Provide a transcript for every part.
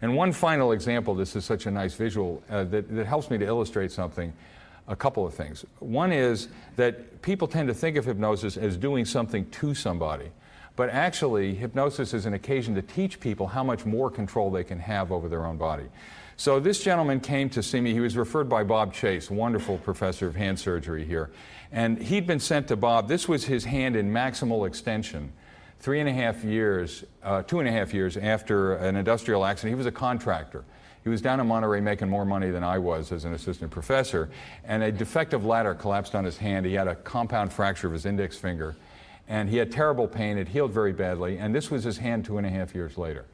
And one final example, this is such a nice visual that helps me to illustrate something, a couple of things. One is that people tend to think of hypnosis as doing something to somebody, but actually hypnosis is an occasion to teach people how much more control they can have over their own body. So this gentleman came to see me. He was referred by Bob Chase, a wonderful professor of hand surgery here. And he'd been sent to Bob. This was his hand in maximal extension 2.5 years after an industrial accident. He was a contractor. He was down in Monterey making more money than I was as an assistant professor. And a defective ladder collapsed on his hand. He had a compound fracture of his index finger. And he had terrible pain. It healed very badly. And this was his hand 2.5 years later.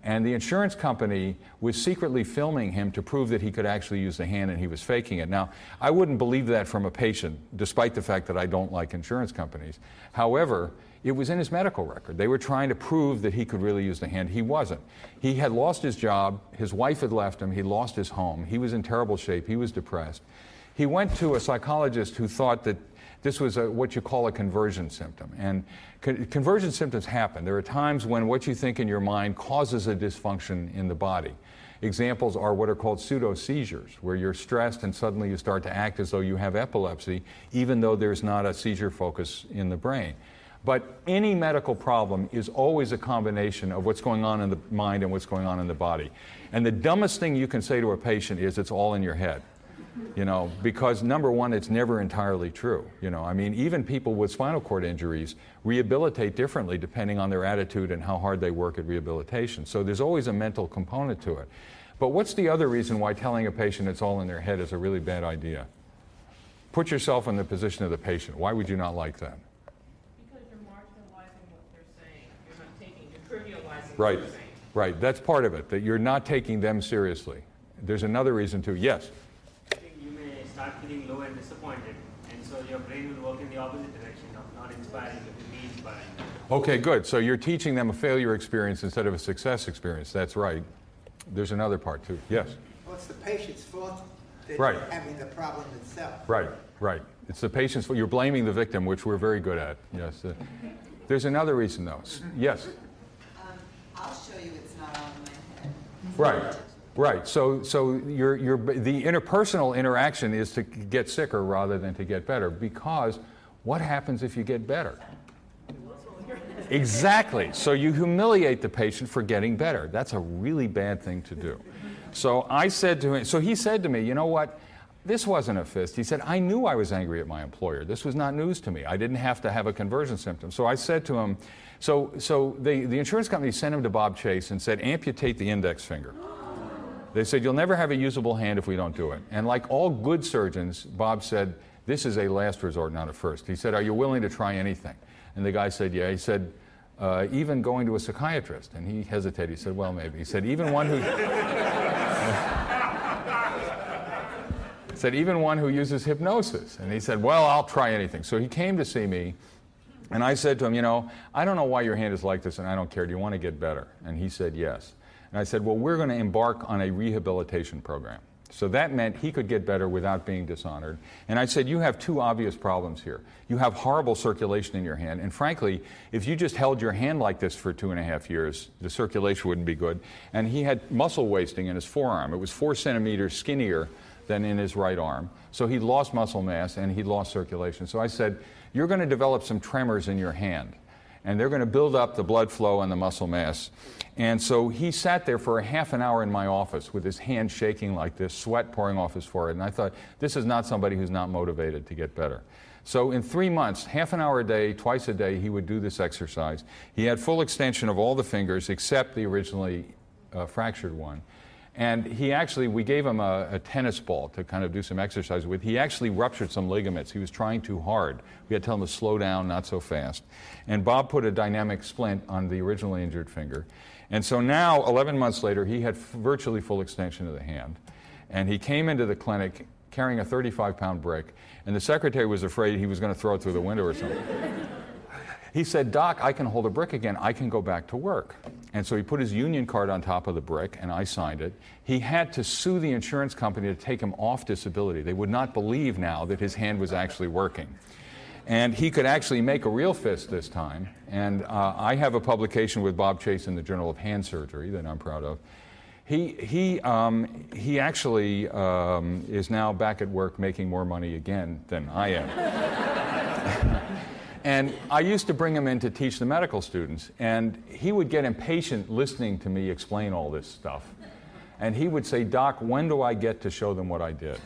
And the insurance company was secretly filming him to prove that he could actually use the hand and he was faking it. Now, I wouldn't believe that from a patient, despite the fact that I don't like insurance companies. However, it was in his medical record. They were trying to prove that he could really use the hand. He wasn't. He had lost his job. His wife had left him. He lost his home. He was in terrible shape. He was depressed. He went to a psychologist who thought that this was what you call a conversion symptom. And conversion symptoms happen. There are times when what you think in your mind causes a dysfunction in the body. Examples are what are called pseudo-seizures, where you're stressed and suddenly you start to act as though you have epilepsy, even though there's not a seizure focus in the brain. But any medical problem is always a combination of what's going on in the mind and what's going on in the body. And the dumbest thing you can say to a patient is it's all in your head. You know, because number one, it's never entirely true. You know, I mean, even people with spinal cord injuries rehabilitate differently depending on their attitude and how hard they work at rehabilitation. So there's always a mental component to it. But what's the other reason why telling a patient it's all in their head is a really bad idea? Put yourself in the position of the patient. Why would you not like that? Because you're marginalizing what they're saying. You're trivializing right. what they're saying. Right. That's part of it, that you're not taking them seriously. There's another reason too. Yes? Start feeling low and disappointed, and so your brain will work in the opposite direction of not inspiring you to be inspiring. Okay, good. So you're teaching them a failure experience instead of a success experience. That's right. There's another part too. Yes? Well, it's the patient's fault that right. they're having the problem itself. Right, right. It's the patient's fault. You're blaming the victim, which we're very good at. Yes. There's another reason though. Yes? I'll show you it's not all in my head. Right. Right. So the interpersonal interaction is to get sicker rather than to get better, because what happens if you get better? Exactly. So you humiliate the patient for getting better. That's a really bad thing to do. So I said to him, so he said to me, you know what? This wasn't a fist. He said, I knew I was angry at my employer. This was not news to me. I didn't have to have a conversion symptom. So I said to him, so the insurance company sent him to Bob Chase and said, amputate the index finger. They said, you'll never have a usable hand if we don't do it. And like all good surgeons, Bob said, this is a last resort, not a first. He said, are you willing to try anything? And the guy said, yeah. He said, even going to a psychiatrist. And he hesitated. He said, well, maybe. He said, even one who uses hypnosis. And he said, well, I'll try anything. So he came to see me, and I said to him, you know, I don't know why your hand is like this, and I don't care. Do you want to get better? And he said, yes. And I said, well, we're going to embark on a rehabilitation program. So that meant he could get better without being dishonored. And I said, you have two obvious problems here. You have horrible circulation in your hand. And frankly, if you just held your hand like this for 2.5 years, the circulation wouldn't be good. And he had muscle wasting in his forearm. It was 4 centimeters skinnier than in his right arm. So he lost muscle mass and he lost circulation. So I said, you're going to develop some tremors in your hand. And they're going to build up the blood flow and the muscle mass. And so he sat there for a half an hour in my office with his hand shaking like this, sweat pouring off his forehead. And I thought, this is not somebody who's not motivated to get better. So in 3 months, half an hour a day, twice a day, he would do this exercise. He had full extension of all the fingers except the originally fractured one. And he actually, we gave him a tennis ball to kind of do some exercise with. He actually ruptured some ligaments. He was trying too hard. We had to tell him to slow down, not so fast. And Bob put a dynamic splint on the originally injured finger. And so now, 11 months later, he had virtually full extension of the hand. And he came into the clinic carrying a 35-pound brick. And the secretary was afraid he was going to throw it through the window or something. He said, Doc, I can hold a brick again. I can go back to work. And so he put his union card on top of the brick, and I signed it. He had to sue the insurance company to take him off disability. They would not believe now that his hand was actually working. And he could actually make a real fist this time. And I have a publication with Bob Chase in the Journal of Hand Surgery that I'm proud of. He actually is now back at work making more money again than I am. And I used to bring him in to teach the medical students, and he would get impatient listening to me explain all this stuff. And he would say, "Doc, when do I get to show them what I did?"